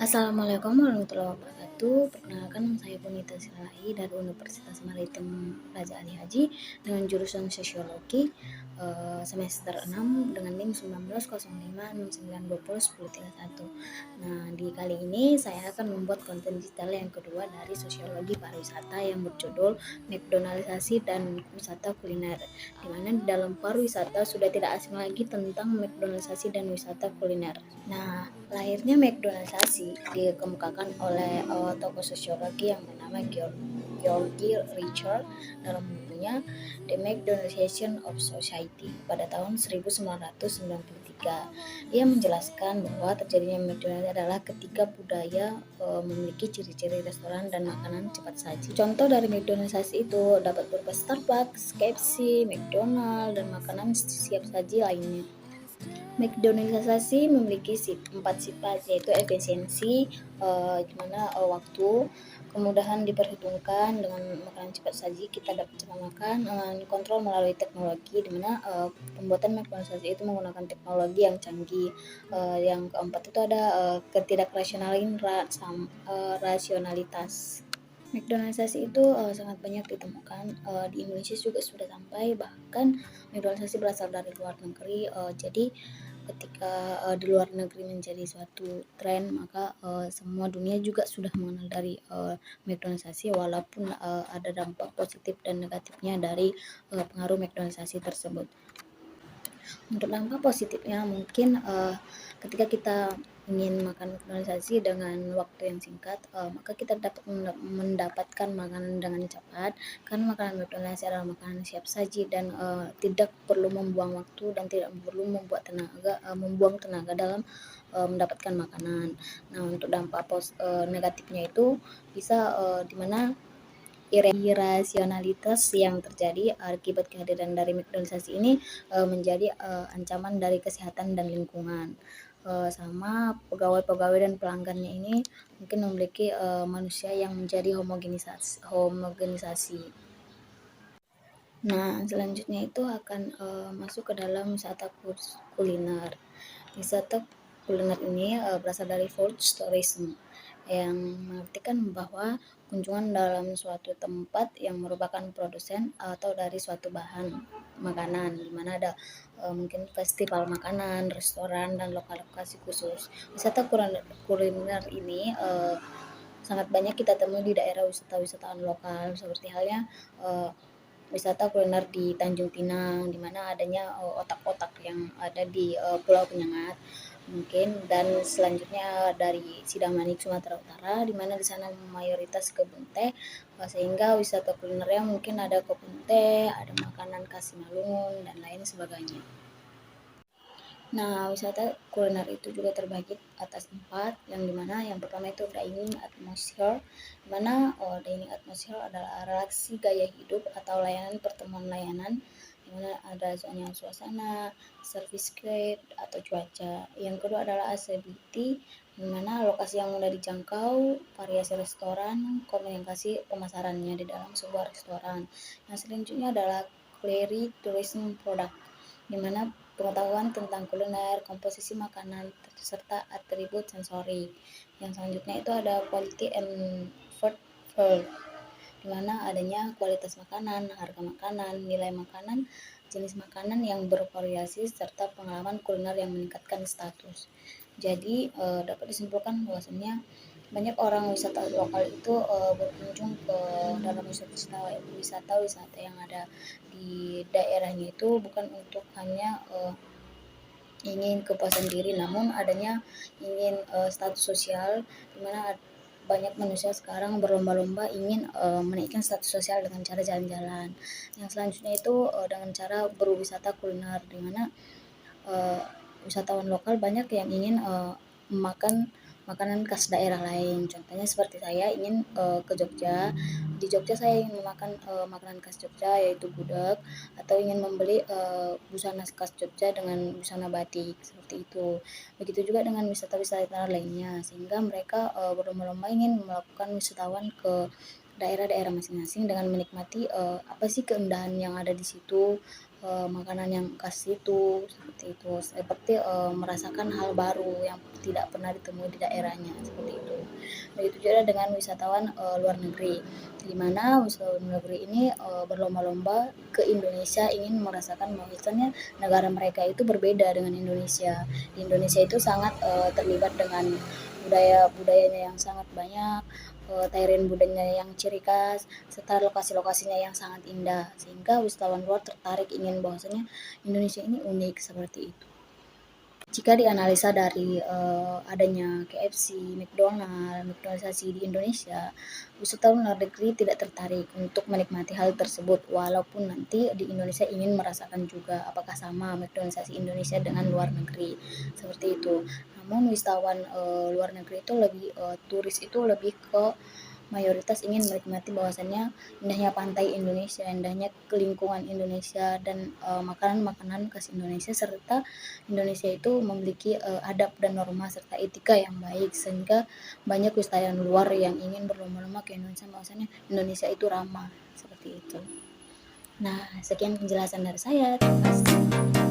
Assalamualaikum warahmatullahi wabarakatuh. Perkenalkan, nama saya Bunita Silai dari Universitas Maritim Raja Ali Haji dengan jurusan Sosiologi, semester 6 dengan NIM 190569201031. Nah, di kali ini saya akan membuat konten digital yang kedua dari Sosiologi Pariwisata yang berjudul McDonaldisasi dan Wisata Kuliner, di mana di dalam pariwisata sudah tidak asing lagi tentang McDonaldisasi dan wisata kuliner. Nah, lahirnya McDonaldisasi dikemukakan oleh tokoh sosiologi yang bernama George Richard dalam bukunya The McDonaldization of Society pada tahun 1993. Ia menjelaskan bahwa terjadinya McDonald's adalah ketika budaya memiliki ciri-ciri restoran dan makanan cepat saji. Contoh dari McDonaldizasi itu dapat berupa Starbucks, KFC, McDonald, dan makanan siap saji lainnya. McDonaldisasi memiliki 4 sifat, yaitu efisiensi, di mana waktu, kemudahan diperhitungkan dengan makanan cepat saji kita dapat cepat makan, kontrol melalui teknologi, di mana pembuatan McDonaldisasi itu menggunakan teknologi yang canggih. Yang keempat itu ada rasionalitas. McDonaldisasi itu sangat banyak ditemukan di Indonesia juga sudah sampai, bahkan McDonaldisasi berasal dari luar negeri. Jadi ketika di luar negeri menjadi suatu tren, maka semua dunia juga sudah mengenal dari McDonaldisasi, walaupun ada dampak positif dan negatifnya dari pengaruh McDonaldisasi tersebut. Untuk dampak positifnya mungkin ketika kita ingin makan McDonaldisasi dengan waktu yang singkat, maka kita dapat mendapatkan makanan dengan cepat, karena makanan McDonald's adalah makanan siap saji dan tidak perlu membuang waktu dan tidak perlu membuang tenaga dalam mendapatkan makanan. Nah, untuk dampak negatifnya itu bisa di mana irasionalitas yang terjadi akibat kehadiran dari McDonaldisasi ini menjadi ancaman dari kesehatan dan lingkungan. Sama pegawai-pegawai dan pelanggannya ini mungkin memiliki manusia yang menjadi homogenisasi. Nah, selanjutnya itu akan masuk ke dalam wisata kuliner. Wisata kuliner ini berasal dari food tourism, yang mengartikan bahwa kunjungan dalam suatu tempat yang merupakan produsen atau dari suatu bahan makanan, di mana ada mungkin festival makanan, restoran, dan lokasi khusus. Wisata kuliner ini sangat banyak kita temui di daerah wisatawan lokal, seperti halnya wisata kuliner di Tanjung Pinang, di mana adanya otak-otak yang ada di Pulau Penyengat mungkin, dan selanjutnya dari Sidamanik Sumatera Utara, di mana di sana mayoritas kebun teh, sehingga wisata kulinernya mungkin ada kebun teh, ada makanan khas Simalungun, dan lain sebagainya. Nah, wisata kuliner itu juga terbagi atas 4, yang dimana yang pertama itu dining atmosphere, dimana dining atmosphere adalah relasi gaya hidup atau layanan pertemuan layanan, dimana ada zona suasana, servicescape atau cuaca. Yang kedua adalah accessibility, dimana lokasi yang mudah dijangkau, variasi restoran, komunikasi pemasarannya di dalam sebuah restoran. Yang selanjutnya adalah query tourism product, dimana pengetahuan tentang kuliner, komposisi makanan, serta atribut sensori. Yang selanjutnya itu ada quality and food world, di mana adanya kualitas makanan, harga makanan, nilai makanan, jenis makanan yang bervariasi, serta pengalaman kuliner yang meningkatkan status. Jadi dapat disimpulkan bahwasannya banyak orang wisata lokal itu berkunjung ke dalam wisata yang ada di daerahnya itu bukan untuk hanya ingin kepuasan diri, namun adanya ingin status sosial, di mana banyak manusia sekarang berlomba-lomba ingin menaikkan status sosial dengan cara jalan-jalan. Yang selanjutnya itu dengan cara berwisata kuliner, di mana wisatawan lokal banyak yang ingin makan makanan khas daerah lain. Contohnya seperti saya ingin ke Jogja. Di Jogja saya ingin memakan makanan khas Jogja, yaitu gudeg, atau ingin membeli busana khas Jogja dengan busana batik, seperti itu. Begitu juga dengan wisata-wisata lainnya, sehingga mereka berlomba-lomba ingin melakukan wisatawan ke daerah-daerah masing-masing dengan menikmati apa sih keindahan yang ada di situ, makanan yang khas itu, seperti itu. Seperti, merasakan hal baru yang tidak pernah ditemui di daerahnya, seperti itu. Begitu juga dengan wisatawan, luar negeri, di mana wisatawan luar negeri ini, berlomba-lomba ke Indonesia ingin merasakan bahwasannya negara mereka itu berbeda dengan Indonesia. Di Indonesia itu sangat, terlibat dengan budayanya yang sangat banyak, tarian budayanya yang ciri khas, serta lokasi-lokasinya yang sangat indah, sehingga wisatawan luar tertarik ingin bahwasanya Indonesia ini unik, seperti itu. Jika dianalisa dari, adanya KFC, McDonald, McDonald's di Indonesia, wisatawan luar negeri tidak tertarik untuk menikmati hal tersebut, walaupun nanti di Indonesia ingin merasakan juga apakah sama McDonald's Indonesia dengan luar negeri, seperti itu. Namun wisatawan, luar negeri itu lebih, turis itu lebih ke mayoritas ingin menikmati bahwasannya indahnya pantai Indonesia, indahnya lingkungan Indonesia, dan makanan-makanan khas Indonesia, serta Indonesia itu memiliki adab dan norma serta etika yang baik, sehingga banyak wisatawan luar yang ingin berlomba-lomba ke Indonesia bahwasannya Indonesia itu ramah, seperti itu. Nah, sekian penjelasan dari saya. Terima kasih.